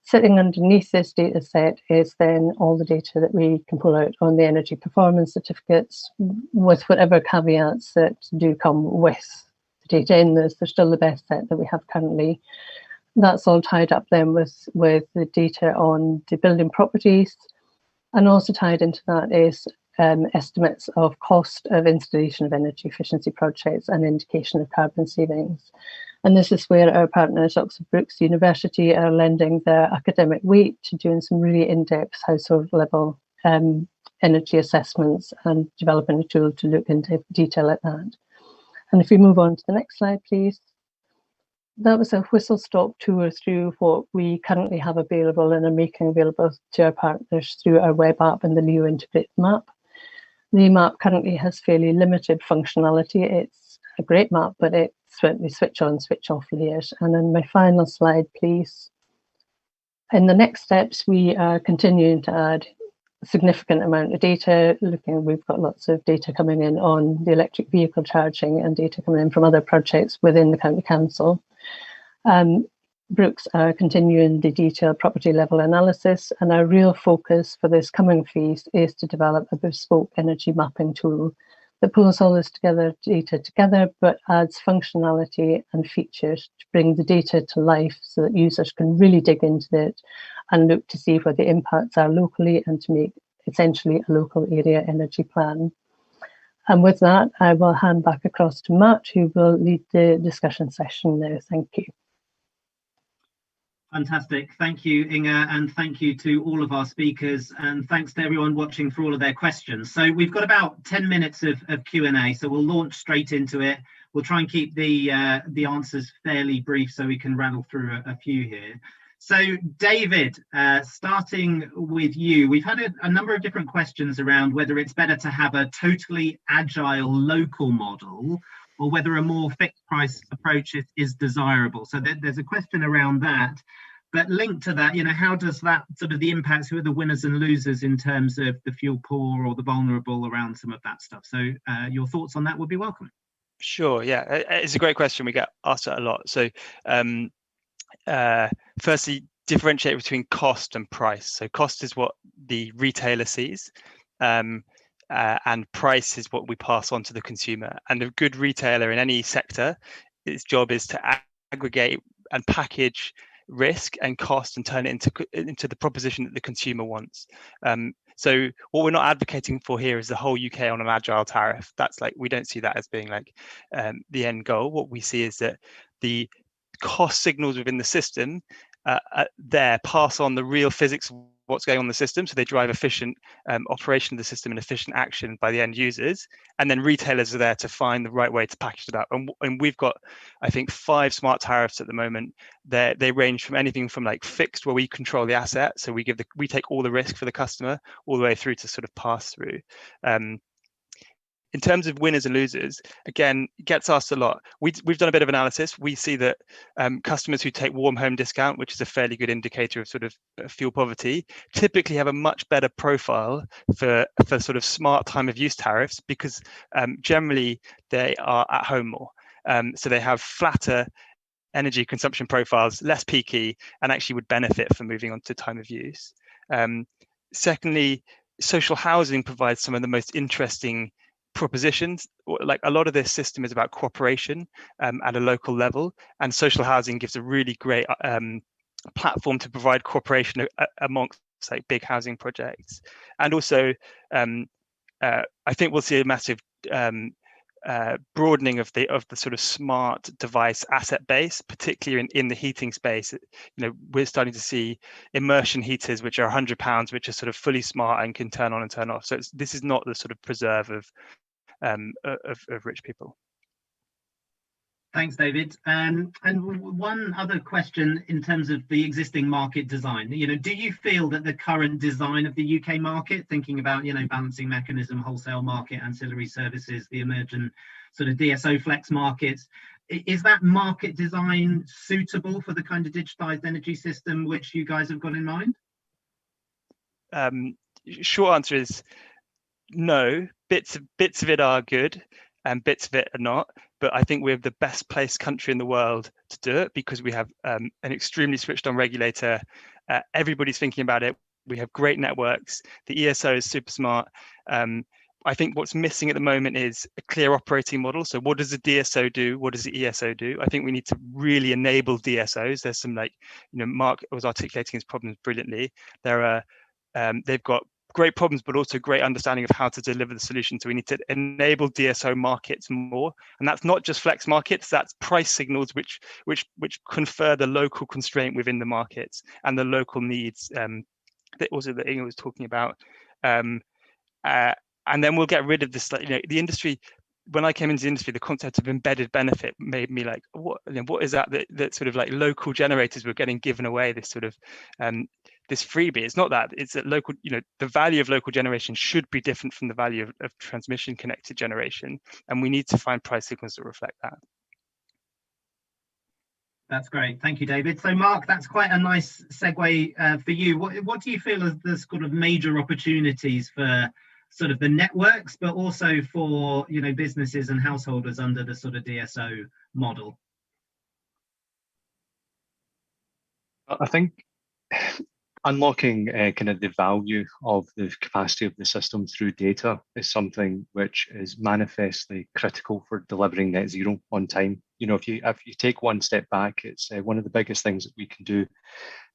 Sitting underneath this data set is then all the data that we can pull out on the energy performance certificates, with whatever caveats that do come with the data in this. They're still the best set that we have currently. That's all tied up then with the data on the building properties, and also tied into that is estimates of cost of installation of energy efficiency projects and indication of carbon savings. And this is where our partners, Oxford Brookes University, are lending their academic weight to doing some really in-depth household level energy assessments and developing a tool to look into detail at that. And if we move on to the next slide, please. That was a whistle-stop tour through what we currently have available and are making available to our partners through our web app and the Leo Integrate map. The map currently has fairly limited functionality. It's a great map, but it's certainly switch on, switch off layers. And then my final slide, please. In the next steps, we are continuing to add a significant amount of data. We've got lots of data coming in on the electric vehicle charging and data coming in from other projects within the County Council. Brookes are continuing the detailed property level analysis, and our real focus for this coming phase is to develop a bespoke energy mapping tool that pulls all this data together, but adds functionality and features to bring the data to life so that users can really dig into it and look to see where the impacts are locally and to make essentially a local area energy plan. And with that, I will hand back across to Matt, who will lead the discussion session now. Thank you. Fantastic. Thank you, Inge, and thank you to all of our speakers, and thanks to everyone watching for all of their questions. So we've got about 10 minutes of Q&A, so we'll launch straight into it. We'll try and keep the answers fairly brief so we can rattle through a few here. So David, starting with you, we've had a number of different questions around whether it's better to have a totally agile local model or whether a more fixed price approach is desirable. So there's a question around that. But linked to that, how does that sort of the impacts, who are the winners and losers in terms of the fuel poor or the vulnerable around some of that stuff? So your thoughts on that would be welcome. Sure, yeah, it's a great question. We get asked that a lot. So firstly, differentiate between cost and price. So cost is what the retailer sees, and price is what we pass on to the consumer. And a good retailer in any sector, its job is to aggregate and package risk and cost and turn it into the proposition that the consumer wants. So what we're not advocating for here is the whole UK on an agile tariff. That's like, we don't see that as being like the end goal. What we see is that the cost signals within the system there pass on the real physics of what's going on in the system, so they drive efficient operation of the system and efficient action by the end users, and then retailers are there to find the right way to package it up. And we've got, I think, 5 smart tariffs at the moment. They range from anything from like fixed, where we control the asset, so we take all the risk for the customer, all the way through to sort of pass through. In terms of winners and losers, again, it gets asked a lot. We've done a bit of analysis. We see that customers who take warm home discount, which is a fairly good indicator of sort of fuel poverty, typically have a much better profile for sort of smart time of use tariffs, because generally they are at home more. So they have flatter energy consumption profiles, less peaky, and actually would benefit from moving on to time of use. Secondly, social housing provides some of the most interesting propositions. Like, a lot of this system is about cooperation at a local level, and social housing gives a really great platform to provide cooperation amongst like big housing projects. And also I think we'll see a massive broadening of the sort of smart device asset base, particularly in the heating space. We're starting to see immersion heaters which are £100, which are sort of fully smart and can turn on and turn off. So this is not the sort of preserve of rich people. Thanks, David. And one other question in terms of the existing market design. Do you feel that the current design of the UK market, thinking about balancing mechanism, wholesale market, ancillary services, the emergent sort of DSO flex markets, is that market design suitable for the kind of digitized energy system which you guys have got in mind? Short answer is no. Bits of it are good and bits of it are not, but I think we're the best placed country in the world to do it, because we have an extremely switched on regulator. Everybody's thinking about it. We have great networks. The ESO is super smart. I think what's missing at the moment is a clear operating model. So what does the DSO do? What does the ESO do? I think we need to really enable DSOs. There's some Mark was articulating his problems brilliantly. They've got great problems, but also great understanding of how to deliver the solution. So we need to enable DSO markets more, and that's not just flex markets. That's price signals which confer the local constraint within the markets and the local needs that Inge was talking about. And then we'll get rid of this. The industry. When I came into the industry, the concept of embedded benefit made me like, what is that sort of like local generators were getting given away, this sort of this freebie. It's not that. It's that local, the value of local generation should be different from the value of transmission connected generation, and we need to find price signals that reflect that. That's great. Thank you, David. So Mark, that's quite a nice segue for you. What do you feel are the sort of major opportunities for sort of the networks, but also for businesses and householders under the sort of DSO model? I think unlocking kind of the value of the capacity of the system through data is something which is manifestly critical for delivering net zero on time. If you take one step back, it's one of the biggest things that we can do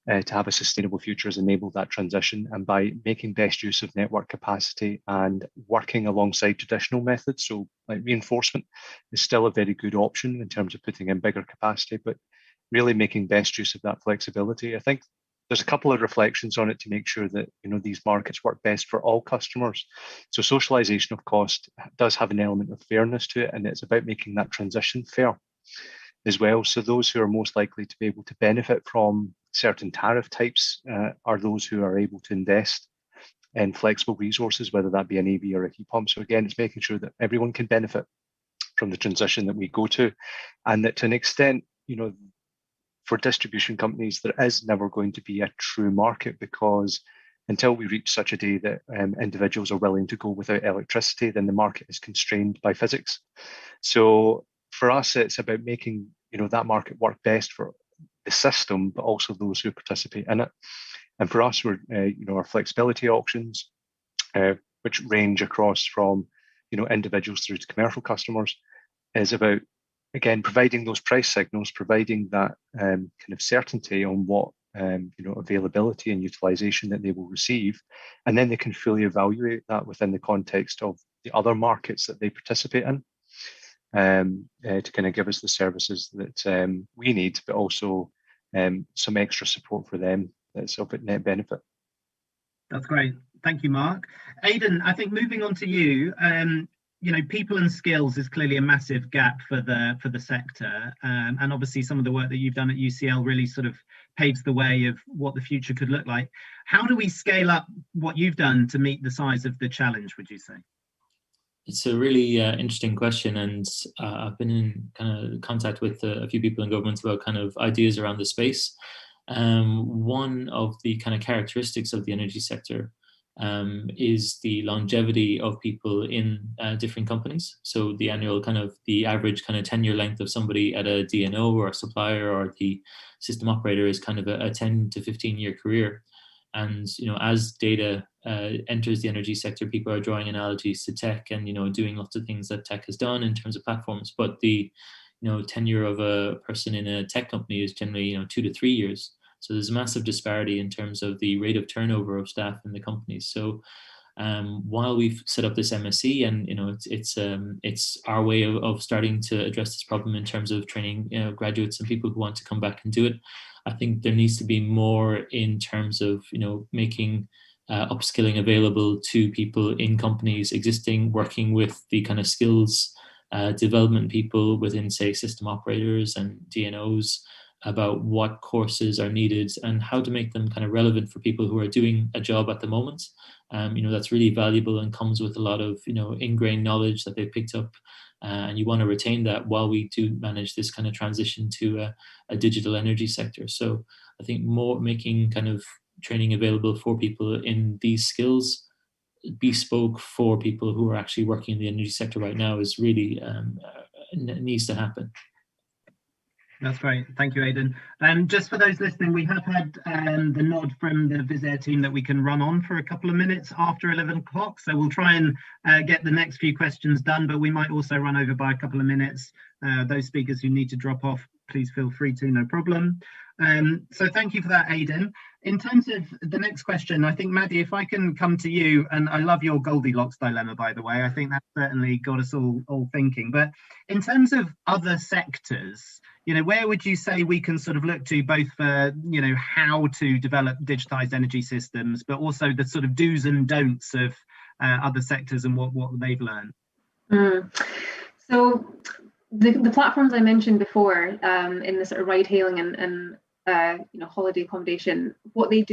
to have a sustainable future is enable that transition. And by making best use of network capacity and working alongside traditional methods, so like reinforcement is still a very good option in terms of putting in bigger capacity, but really making best use of that flexibility. I think there's a couple of reflections on it to make sure that these markets work best for all customers. So socialization of cost does have an element of fairness to it, and it's about making that transition fair as well. So those who are most likely to be able to benefit from certain tariff types are those who are able to invest in flexible resources, whether that be an EV or a heat pump. So again, it's making sure that everyone can benefit from the transition that we go to, and that to an extent, for distribution companies, there is never going to be a true market, because until we reach such a day that individuals are willing to go without electricity, then the market is constrained by physics. So for us, it's about making that market work best for the system, but also those who participate in it. And for us, we're our flexibility auctions, which range across from individuals through to commercial customers, is about, again, providing those price signals, providing that kind of certainty on what availability and utilization that they will receive, and then they can fully evaluate that within the context of the other markets that they participate in, to kind of give us the services that we need, but also some extra support for them that's of net benefit. That's great. Thank you, Mark. Aidan, I think moving on to you, people and skills is clearly a massive gap for the sector, and obviously some of the work that you've done at UCL really sort of paves the way of what the future could look like. How do we scale up what you've done to meet the size of the challenge, would you say? It's a really interesting question, and I've been in kind of contact with a few people in government about kind of ideas around the space. One of the kind of characteristics of the energy sector is the longevity of people in different companies. So the average kind of tenure length of somebody at a DNO or a supplier or the system operator is kind of a 10 to 15 year career. And as data enters the energy sector, people are drawing analogies to tech and doing lots of things that tech has done in terms of platforms. But the tenure of a person in a tech company is generally 2 to 3 years. So there's a massive disparity in terms of the rate of turnover of staff in the companies. So while we've set up this MSc, and it's our way of starting to address this problem in terms of training graduates and people who want to come back and do it, I think there needs to be more in terms of making upskilling available to people in companies existing, working with the kind of skills development people within, say, system operators and DNOs, about what courses are needed and how to make them kind of relevant for people who are doing a job at the moment. That's really valuable and comes with a lot of ingrained knowledge that they've picked up, and you want to retain that while we do manage this kind of transition to a digital energy sector. So I think more making kind of training available for people in these skills, bespoke for people who are actually working in the energy sector right now, is really needs to happen. That's great. Thank you, Aidan. Just for those listening, we have had the nod from the Visair team that we can run on for a couple of minutes after 11 o'clock. So we'll try and get the next few questions done, but we might also run over by a couple of minutes. Those speakers who need to drop off, please feel free to, no problem. So thank you for that, Aidan. In terms of the next question, I think, Maddie, if I can come to you, and I love your Goldilocks dilemma, by the way. I think that certainly got us all thinking. But in terms of other sectors, where would you say we can sort of look to, both for, how to develop digitized energy systems, but also the sort of do's and don'ts of other sectors and what they've learned? So the platforms I mentioned before, in the sort of ride hailing and holiday accommodation, what they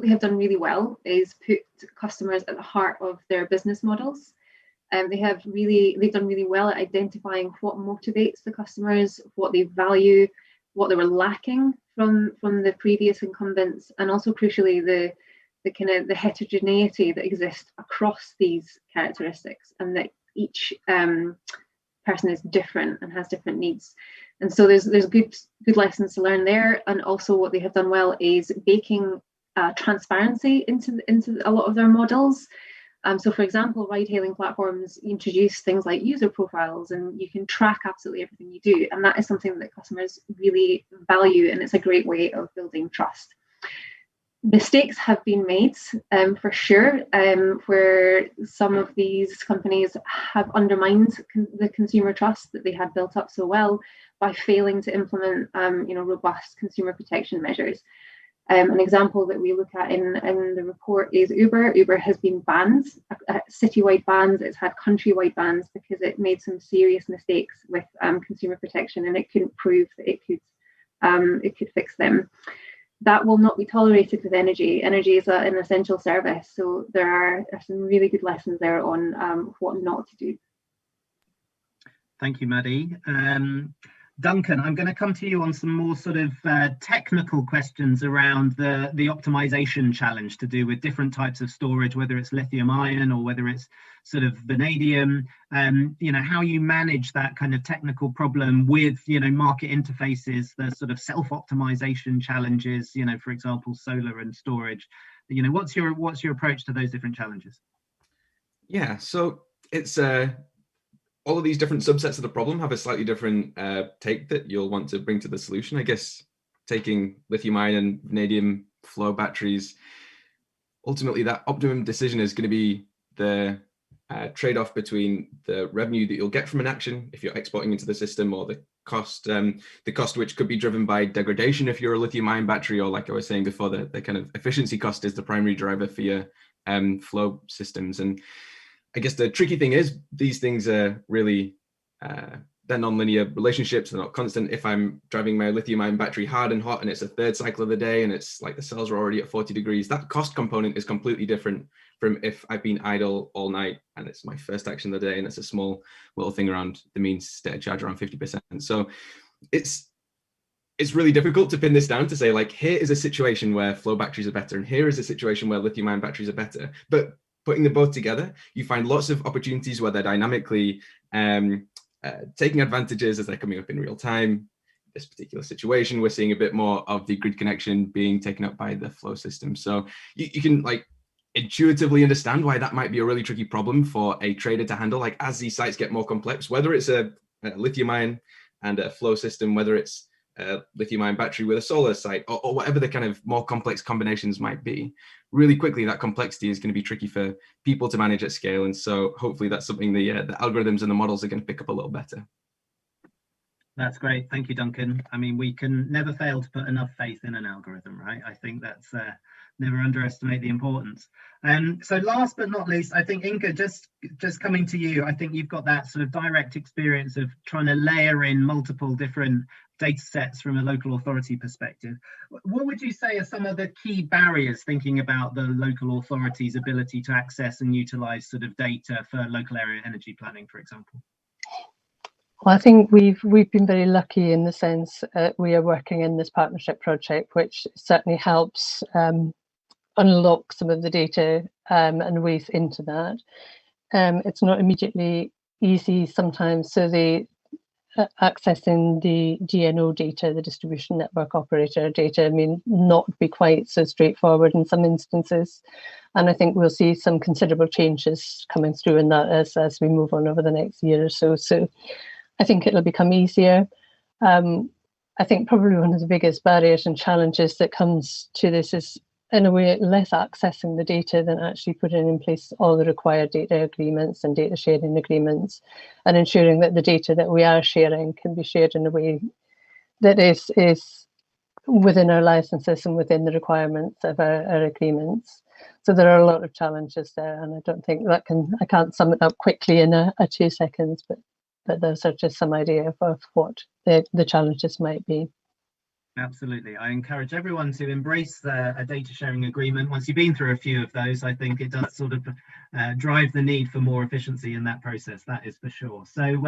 have done really well is put customers at the heart of their business models. They've done really well at identifying what motivates the customers, what they value, what they were lacking from the previous incumbents, and also crucially the kind of the heterogeneity that exists across these characteristics, and that each person is different and has different needs. And so there's good lessons to learn there. And also what they have done well is baking transparency into a lot of their models. So for example, ride-hailing platforms introduce things like user profiles, and you can track absolutely everything you do. And that is something that customers really value, and it's a great way of building trust. Mistakes have been made, for sure, where some of these companies have undermined the consumer trust that they had built up so well by failing to implement robust consumer protection measures. An example that we look at in the report is Uber. Uber has been banned, citywide bans. It's had countrywide bans because it made some serious mistakes with consumer protection, and it couldn't prove that it could fix them. That will not be tolerated with energy. Energy is an essential service, so there are some really good lessons there on what not to do. Thank you, Maddie. Duncan, I'm going to come to you on some more sort of technical questions around the optimization challenge to do with different types of storage, whether it's lithium ion or whether it's sort of vanadium, how you manage that kind of technical problem with, market interfaces, the sort of self-optimization challenges, for example, solar and storage. What's your approach to those different challenges? Yeah, so it's all of these different subsets of the problem have a slightly different take that you'll want to bring to the solution. I guess taking lithium ion and vanadium flow batteries, ultimately that optimum decision is going to be the trade-off between the revenue that you'll get from an action if you're exporting into the system, or the cost which could be driven by degradation if you're a lithium ion battery, or like I was saying before, the kind of efficiency cost is the primary driver for your flow systems. And I guess the tricky thing is these things are really, they're non-linear relationships. They're not constant. If I'm driving my lithium ion battery hard and hot and it's a third cycle of the day and it's like the cells are already at 40 degrees, that cost component is completely different from if I've been idle all night and it's my first action of the day and it's a small little thing around the mean state of charge around 50%. So it's really difficult to pin this down to say, like, here is a situation where flow batteries are better and here is a situation where lithium ion batteries are better. But putting them both together, you find lots of opportunities where they're dynamically taking advantages as they're coming up in real time. This particular situation, we're seeing a bit more of the grid connection being taken up by the flow system. So you can like intuitively understand why that might be a really tricky problem for a trader to handle. Like as these sites get more complex, whether it's a lithium ion and a flow system, whether it's a lithium ion battery with a solar site, or whatever the kind of more complex combinations might be, really quickly that complexity is going to be tricky for people to manage at scale. And so hopefully that's something the algorithms and the models are going to pick up a little better. That's great. Thank you, Duncan. I mean, we can never fail to put enough faith in an algorithm, right? I think that's never underestimate the importance. So last but not least, I think Inga, just coming to you, I think you've got that sort of direct experience of trying to layer in multiple different data sets from a local authority perspective. What would you say are some of the key barriers thinking about the local authority's ability to access and utilize sort of data for local area energy planning, for example? Well, I think we've been very lucky in the sense we are working in this partnership project, which certainly helps unlock some of the data and ways into that. It's not immediately easy sometimes, so accessing the DNO data, the distribution network operator data, may not be quite so straightforward in some instances. And I think we'll see some considerable changes coming through in that as we move on over the next year or so. So I think it'll become easier. I think probably one of the biggest barriers and challenges that comes to this is, in a way, less accessing the data than actually putting in place all the required data agreements and data sharing agreements, and ensuring that the data that we are sharing can be shared in a way that is within our licenses and within the requirements of our agreements. So there are a lot of challenges there, and I don't think I can't sum it up quickly in a 2 seconds, but those are just some idea of what the challenges might be. Absolutely. I encourage everyone to embrace a data sharing agreement. Once you've been through a few of those, I think it does sort of drive the need for more efficiency in that process, that is for sure. So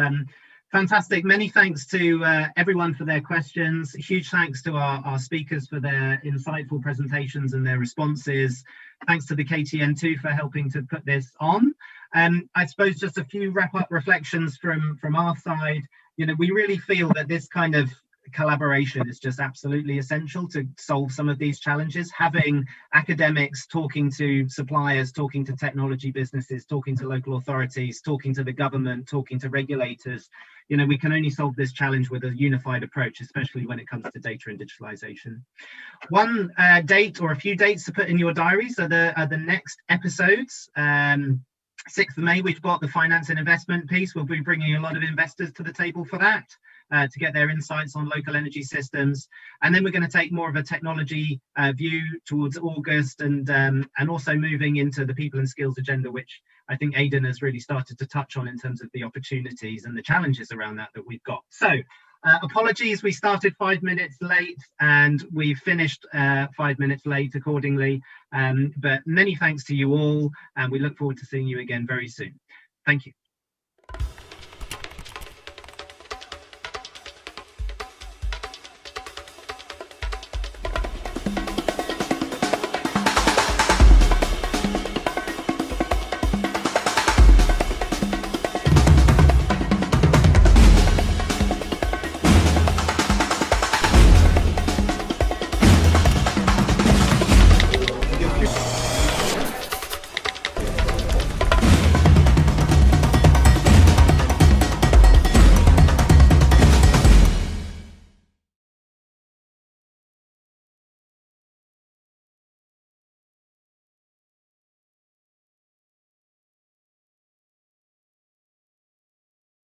fantastic. Many thanks to everyone for their questions. Huge thanks to our speakers for their insightful presentations and their responses. Thanks to the KTN2 for helping to put this on. I suppose just a few wrap-up reflections from our side. We really feel that this kind of collaboration is just absolutely essential to solve some of these challenges. Having academics talking to suppliers, talking to technology businesses, talking to local authorities, talking to the government, talking to regulators, we can only solve this challenge with a unified approach, especially when it comes to data and digitalization. One date or a few dates to put in your diaries are the next episodes. 6th of May, we've got the finance and investment piece. We'll be bringing a lot of investors to the table for that. to get their insights on local energy systems. And then we're going to take more of a technology view towards August, and also moving into the people and skills agenda, which I think Aidan has really started to touch on in terms of the opportunities and the challenges around that we've got. So apologies, we started 5 minutes late and we finished 5 minutes late accordingly. But many thanks to you all, and we look forward to seeing you again very soon. Thank you.